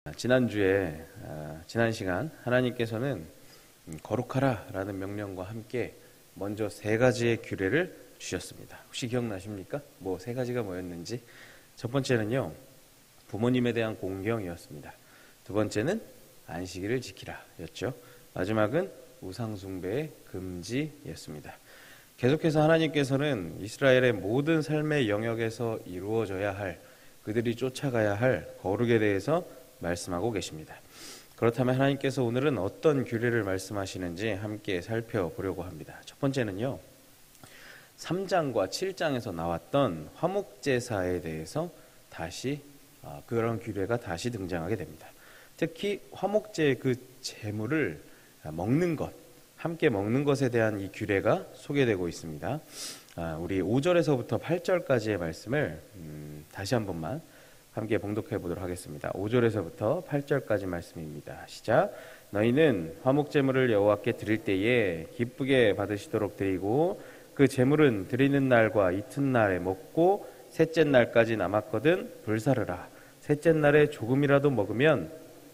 지난 시간 하나님께서는 거룩하라 라는 명령과 함께 먼저 세 가지의 규례를 주셨습니다. 혹시 기억나십니까? 세 가지가 뭐였는지? 첫 번째는요, 부모님에 대한 공경이었습니다. 두 번째는 안식일을 지키라 였죠. 마지막은 우상숭배의 금지였습니다. 계속해서 하나님께서는 이스라엘의 모든 삶의 영역에서 이루어져야 할, 그들이 쫓아가야 할 거룩에 대해서 말씀하고 계십니다. 그렇다면 하나님께서 오늘은 어떤 규례를 말씀하시는지 함께 살펴보려고 합니다. 첫 번째는요, 3장과 7장에서 나왔던 화목제사에 대해서 다시 그런 규례가 다시 등장하게 됩니다. 특히 화목제의 그 제물을 먹는 것, 함께 먹는 것에 대한 이 규례가 소개되고 있습니다. 우리 5절에서부터 8절까지의 말씀을 다시 한 번만 함께 봉독해 보도록 하겠습니다. 5절에서부터 8절까지 말씀입니다. 시작. 너희는 화목제물을 여호와께 드릴 때에 기쁘게 받으시도록 드리고 그 제물은 드리는 날과 이튿날에 먹고 셋째 날까지 남았거든 불사르라. 셋째 날에 조금이라도 먹으면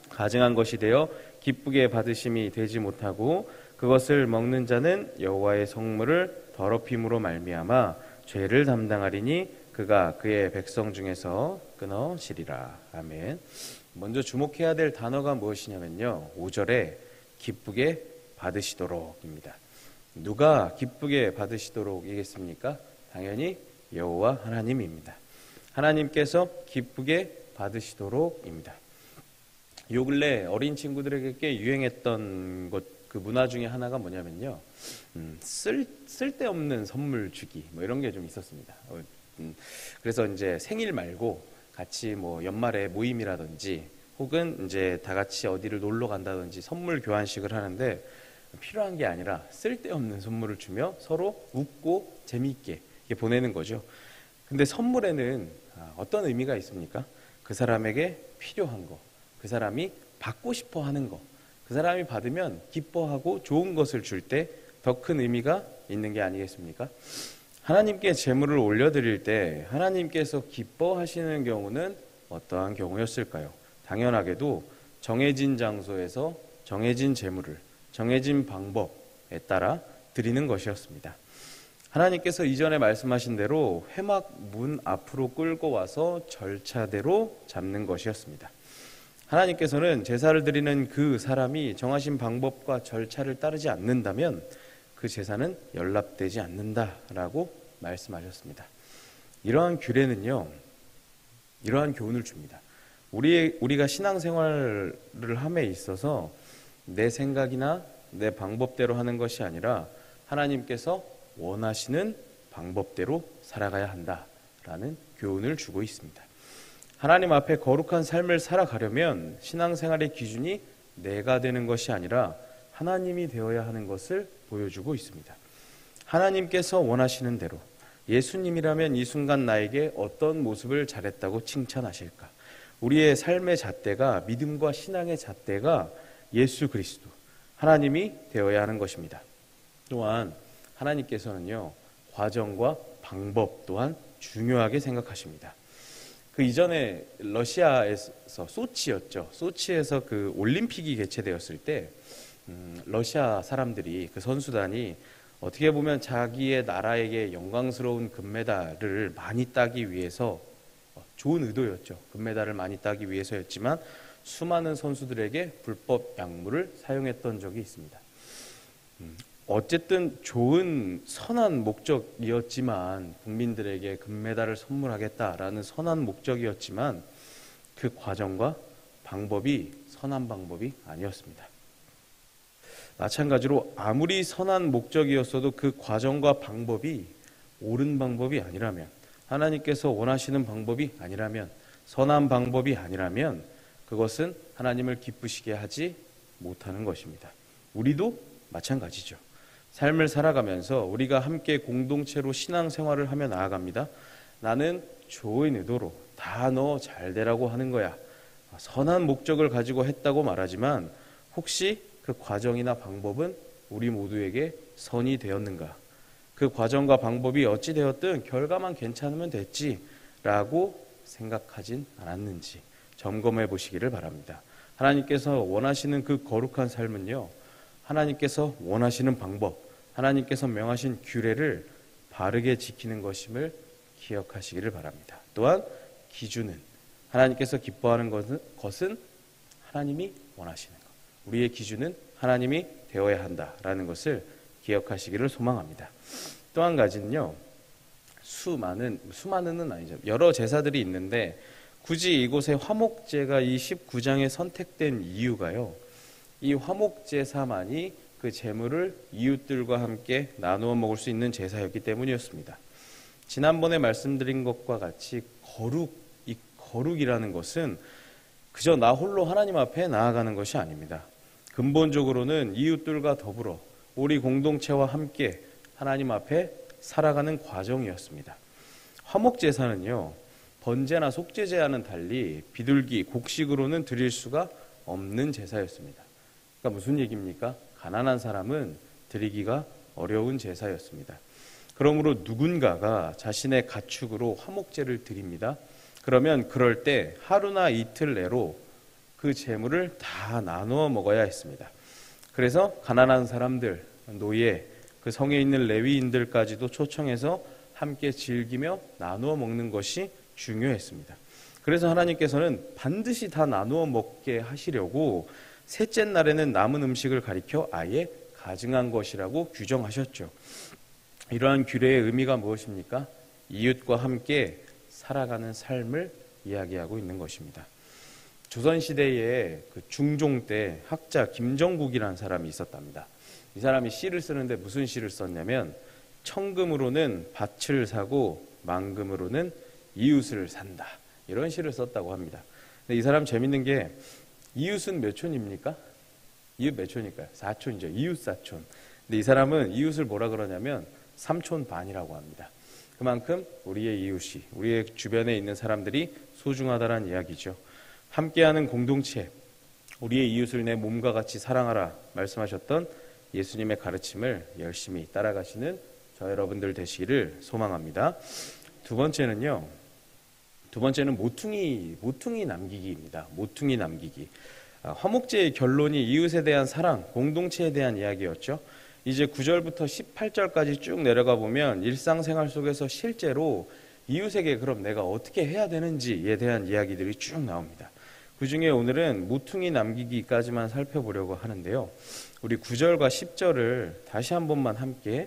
가증한 것이 되어 기쁘게 받으심이 되지 못하고 그것을 먹는 자는 여호와의 성물을 더럽힘으로 말미암아 죄를 담당하리니 그가 그의 백성 중에서 끊어지리라. 아멘. 먼저 주목해야 될 단어가 무엇이냐면요, 5절에 기쁘게 받으시도록입니다. 누가 기쁘게 받으시도록이겠습니까? 당연히 여호와 하나님입니다. 하나님께서 기쁘게 받으시도록입니다. 요 근래 어린 친구들에게 꽤 유행했던 그 문화 중에 하나가 뭐냐면요, 쓸데없는 선물 주기 이런 게 좀 있었습니다. 그래서 이제 생일 말고 같이 연말에 모임이라든지 혹은 이제 다 같이 어디를 놀러 간다든지 선물 교환식을 하는데 필요한 게 아니라 쓸데없는 선물을 주며 서로 웃고 재미있게 보내는 거죠. 근데 선물에는 어떤 의미가 있습니까? 그 사람에게 필요한 거, 그 사람이 받고 싶어 하는 거, 그 사람이 받으면 기뻐하고 좋은 것을 줄 때 더 큰 의미가 있는 게 아니겠습니까? 하나님께 제물을 올려드릴 때 하나님께서 기뻐하시는 경우는 어떠한 경우였을까요? 당연하게도 정해진 장소에서 정해진 제물을 정해진 방법에 따라 드리는 것이었습니다. 하나님께서 이전에 말씀하신 대로 회막 문 앞으로 끌고 와서 절차대로 잡는 것이었습니다. 하나님께서는 제사를 드리는 그 사람이 정하신 방법과 절차를 따르지 않는다면 그 제사는 연락되지 않는다라고 말씀하셨습니다. 이러한 규례는요, 이러한 교훈을 줍니다. 우리가 신앙생활을 함에 있어서 내 생각이나 내 방법대로 하는 것이 아니라 하나님께서 원하시는 방법대로 살아가야 한다라는 교훈을 주고 있습니다. 하나님 앞에 거룩한 삶을 살아가려면 신앙생활의 기준이 내가 되는 것이 아니라 하나님이 되어야 하는 것을 보여주고 있습니다. 하나님께서 원하시는 대로, 예수님이라면 이 순간 나에게 어떤 모습을 잘했다고 칭찬하실까? 우리의 삶의 잣대가, 믿음과 신앙의 잣대가 예수 그리스도, 하나님이 되어야 하는 것입니다. 또한 하나님께서는요, 과정과 방법 또한 중요하게 생각하십니다. 그 이전에 러시아에서 소치였죠. 소치에서 그 올림픽이 개최되었을 때 러시아 사람들이, 그 선수단이 어떻게 보면 자기의 나라에게 영광스러운 금메달을 많이 따기 위해서, 좋은 의도였죠. 금메달을 많이 따기 위해서였지만 수많은 선수들에게 불법 약물을 사용했던 적이 있습니다. 어쨌든 좋은 선한 목적이었지만, 국민들에게 금메달을 선물하겠다라는 선한 목적이었지만 그 과정과 방법이 선한 방법이 아니었습니다. 마찬가지로 아무리 선한 목적이었어도 그 과정과 방법이 옳은 방법이 아니라면, 하나님께서 원하시는 방법이 아니라면, 선한 방법이 아니라면 그것은 하나님을 기쁘시게 하지 못하는 것입니다. 우리도 마찬가지죠. 삶을 살아가면서 우리가 함께 공동체로 신앙생활을 하며 나아갑니다. 나는 좋은 의도로 다 너 잘 되라고 하는 거야, 선한 목적을 가지고 했다고 말하지만 혹시 그 과정이나 방법은 우리 모두에게 선이 되었는가? 그 과정과 방법이 어찌 되었든 결과만 괜찮으면 됐지라고 생각하진 않았는지, 점검해 보시기를 바랍니다. 하나님께서 원하시는 그 거룩한 삶은요, 하나님께서 원하시는 방법, 하나님께서 명하신 규례를 바르게 지키는 것임을 기억하시기를 바랍니다. 또한 기준은, 하나님께서 기뻐하는 것은 하나님이 원하시는 것, 우리의 기준은 하나님이 되어야 한다라는 것을 기억하시기를 소망합니다. 또 한 가지는요, 수많은은 아니죠. 여러 제사들이 있는데 굳이 이곳에 화목제가 이 19장에 선택된 이유가요, 이 화목제사만이 그 제물을 이웃들과 함께 나누어 먹을 수 있는 제사였기 때문이었습니다. 지난번에 말씀드린 것과 같이 이 거룩이라는 것은 그저 나 홀로 하나님 앞에 나아가는 것이 아닙니다. 근본적으로는 이웃들과 더불어 우리 공동체와 함께 하나님 앞에 살아가는 과정이었습니다. 화목제사는요, 번제나 속죄제와는 달리 비둘기, 곡식으로는 드릴 수가 없는 제사였습니다. 그러니까 무슨 얘기입니까? 가난한 사람은 드리기가 어려운 제사였습니다. 그러므로 누군가가 자신의 가축으로 화목제를 드립니다. 그러면 그럴 때 하루나 이틀 내로 그 제물을 다 나누어 먹어야 했습니다. 그래서 가난한 사람들, 노예, 그 성에 있는 레위인들까지도 초청해서 함께 즐기며 나누어 먹는 것이 중요했습니다. 그래서 하나님께서는 반드시 다 나누어 먹게 하시려고 셋째 날에는 남은 음식을 가리켜 아예 가증한 것이라고 규정하셨죠. 이러한 규례의 의미가 무엇입니까? 이웃과 함께 살아가는 삶을 이야기하고 있는 것입니다. 조선시대에 그 중종 때 학자 김정국이라는 사람이 있었답니다. 이 사람이 시를 쓰는데 무슨 시를 썼냐면, 청금으로는 밭을 사고 망금으로는 이웃을 산다, 이런 시를 썼다고 합니다. 근데 이 사람 재밌는 게, 이웃은 몇 촌입니까? 이웃 몇 촌일까요? 4촌이죠. 이웃 4촌. 근데 이 사람은 이웃을 뭐라 그러냐면 3촌 반이라고 합니다. 그만큼 우리의 이웃이, 우리의 주변에 있는 사람들이 소중하다는 이야기죠. 함께하는 공동체, 우리의 이웃을 내 몸과 같이 사랑하라 말씀하셨던 예수님의 가르침을 열심히 따라가시는 저 여러분들 되시기를 소망합니다. 두 번째는 모퉁이 남기기입니다. 모퉁이 남기기. 화목제의 결론이 이웃에 대한 사랑, 공동체에 대한 이야기였죠. 이제 9절부터 18절까지 쭉 내려가 보면 일상생활 속에서 실제로 이웃에게 그럼 내가 어떻게 해야 되는지에 대한 이야기들이 쭉 나옵니다. 그 중에 오늘은 모퉁이 남기기까지만 살펴보려고 하는데요. 우리 9절과 10절을 다시 한 번만 함께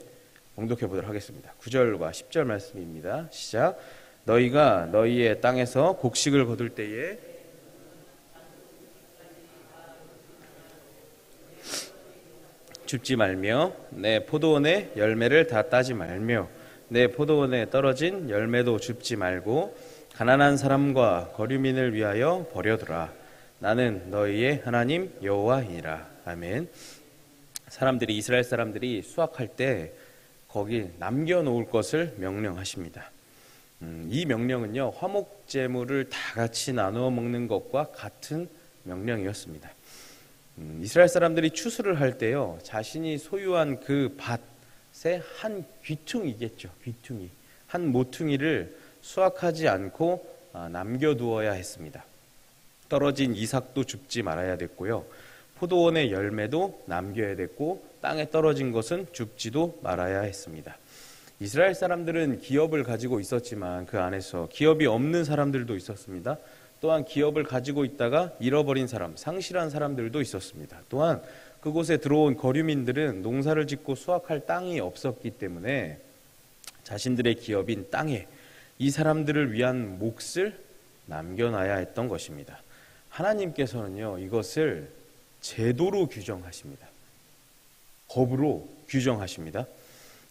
봉독해 보도록 하겠습니다. 9절과 10절 말씀입니다. 시작. 너희가 너희의 땅에서 곡식을 거둘 때에 줍지 말며 내 포도원의 열매를 다 따지 말며 내 포도원에 떨어진 열매도 줍지 말고 가난한 사람과 거류민을 위하여 버려두라. 나는 너희의 하나님 여호와이니라. 아멘. 이스라엘 사람들이 수확할 때 거기 남겨놓을 것을 명령하십니다. 이 명령은요, 화목제물을 다 같이 나누어 먹는 것과 같은 명령이었습니다. 이스라엘 사람들이 추수를 할 때요, 자신이 소유한 그 밭의 한 귀퉁이겠죠. 귀퉁이. 한 모퉁이를 수확하지 않고 남겨두어야 했습니다. 떨어진 이삭도 줍지 말아야 됐고요. 포도원의 열매도 남겨야 됐고 땅에 떨어진 것은 줍지도 말아야 했습니다. 이스라엘 사람들은 기업을 가지고 있었지만 그 안에서 기업이 없는 사람들도 있었습니다. 또한 기업을 가지고 있다가 잃어버린 사람, 상실한 사람들도 있었습니다. 또한 그곳에 들어온 거류민들은 농사를 짓고 수확할 땅이 없었기 때문에 자신들의 기업인 땅에 이 사람들을 위한 몫을 남겨놔야 했던 것입니다. 하나님께서는요, 이것을 제도로 규정하십니다. 법으로 규정하십니다.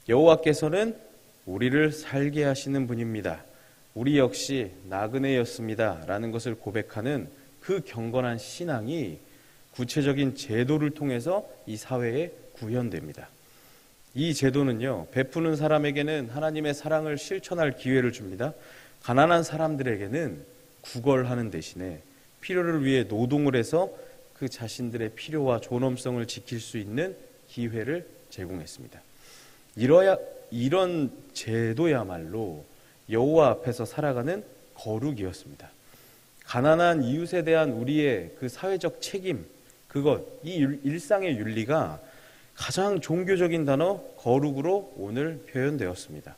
여호와께서는 우리를 살게 하시는 분입니다. 우리 역시 나그네였습니다. 라는 것을 고백하는 그 경건한 신앙이 구체적인 제도를 통해서 이 사회에 구현됩니다. 이 제도는요, 베푸는 사람에게는 하나님의 사랑을 실천할 기회를 줍니다. 가난한 사람들에게는 구걸하는 대신에 필요를 위해 노동을 해서 그 자신들의 필요와 존엄성을 지킬 수 있는 기회를 제공했습니다. 이런 제도야말로 여호와 앞에서 살아가는 거룩이었습니다. 가난한 이웃에 대한 우리의 그 사회적 책임, 그것, 이 일상의 윤리가 가장 종교적인 단어 거룩으로 오늘 표현되었습니다.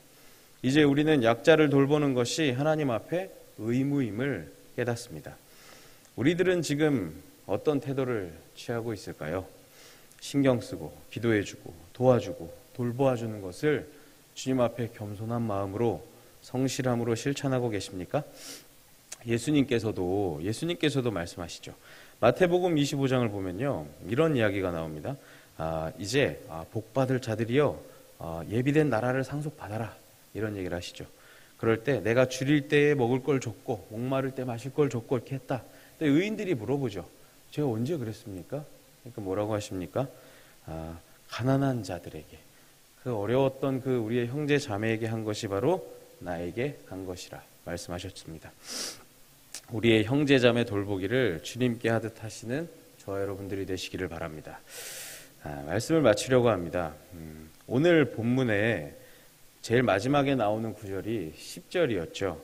이제 우리는 약자를 돌보는 것이 하나님 앞에 의무임을 깨닫습니다. 우리들은 지금 어떤 태도를 취하고 있을까요? 신경 쓰고 기도해주고 도와주고 돌보아주는 것을 주님 앞에 겸손한 마음으로 성실함으로 실천하고 계십니까? 예수님께서도 말씀하시죠. 마태복음 25장을 보면요, 이런 이야기가 나옵니다. 이제 복받을 자들이여 예비된 나라를 상속받아라, 이런 얘기를 하시죠. 그럴 때 내가 줄일 때에 먹을 걸 줬고 목마를 때 마실 걸 줬고 이렇게 했다. 근데 의인들이 물어보죠. 제가 언제 그랬습니까? 그러니까 뭐라고 하십니까? 가난한 자들에게, 그 어려웠던 그 우리의 형제 자매에게 한 것이 바로 나에게 한 것이라 말씀하셨습니다. 우리의 형제 자매 돌보기를 주님께 하듯 하시는 저와 여러분들이 되시기를 바랍니다. 말씀을 마치려고 합니다. 오늘 본문에 제일 마지막에 나오는 구절이 10절이었죠.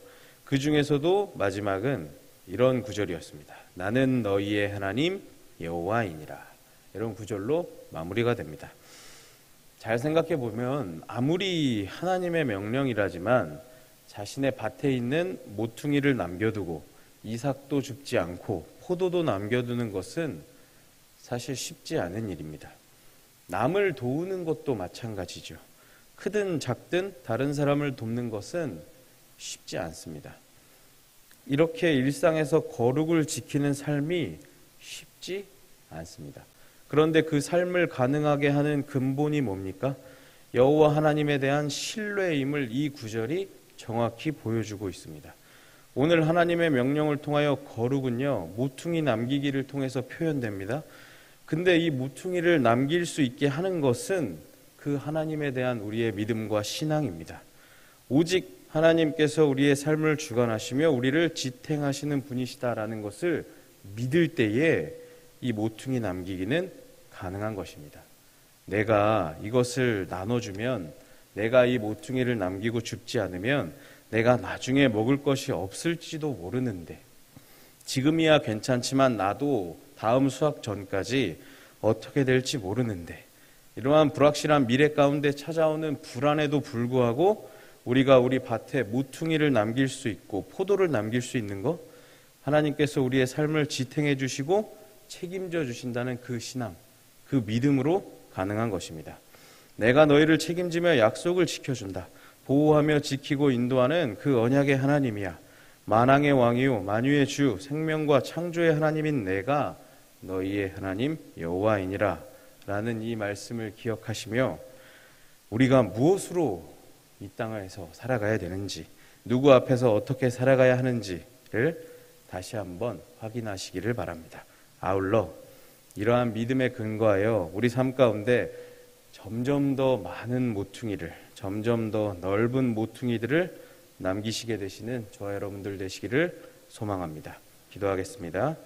그 중에서도 마지막은 이런 구절이었습니다. 나는 너희의 하나님 여호와이니라. 이런 구절로 마무리가 됩니다. 잘 생각해 보면 아무리 하나님의 명령이라지만 자신의 밭에 있는 모퉁이를 남겨두고 이삭도 줍지 않고 포도도 남겨두는 것은 사실 쉽지 않은 일입니다. 남을 도우는 것도 마찬가지죠. 크든 작든 다른 사람을 돕는 것은 쉽지 않습니다. 이렇게 일상에서 거룩을 지키는 삶이 쉽지 않습니다. 그런데 그 삶을 가능하게 하는 근본이 뭡니까? 여호와 하나님에 대한 신뢰임을 이 구절이 정확히 보여주고 있습니다. 오늘 하나님의 명령을 통하여 거룩은요, 모퉁이 남기기를 통해서 표현됩니다. 근데 이 모퉁이를 남길 수 있게 하는 것은 그 하나님에 대한 우리의 믿음과 신앙입니다. 오직 하나님께서 우리의 삶을 주관하시며 우리를 지탱하시는 분이시다라는 것을 믿을 때에 이 모퉁이 남기기는 가능한 것입니다. 내가 이것을 나눠주면, 내가 이 모퉁이를 남기고 줍지 않으면 내가 나중에 먹을 것이 없을지도 모르는데, 지금이야 괜찮지만 나도 다음 수확 전까지 어떻게 될지 모르는데, 이러한 불확실한 미래 가운데 찾아오는 불안에도 불구하고 우리가 우리 밭에 모퉁이를 남길 수 있고 포도를 남길 수 있는 것, 하나님께서 우리의 삶을 지탱해 주시고 책임져 주신다는 그 신앙, 그 믿음으로 가능한 것입니다. 내가 너희를 책임지며 약속을 지켜준다. 보호하며 지키고 인도하는 그 언약의 하나님이야. 만왕의 왕이요 만유의 주, 생명과 창조의 하나님인 내가 너희의 하나님 여호와이니라 라는 이 말씀을 기억하시며 우리가 무엇으로 이 땅에서 살아가야 되는지, 누구 앞에서 어떻게 살아가야 하는지를 다시 한번 확인하시기를 바랍니다. 아울러 이러한 믿음에 근거하여 우리 삶 가운데 점점 더 많은 모퉁이를, 점점 더 넓은 모퉁이들을 남기시게 되시는 저와 여러분들 되시기를 소망합니다. 기도하겠습니다.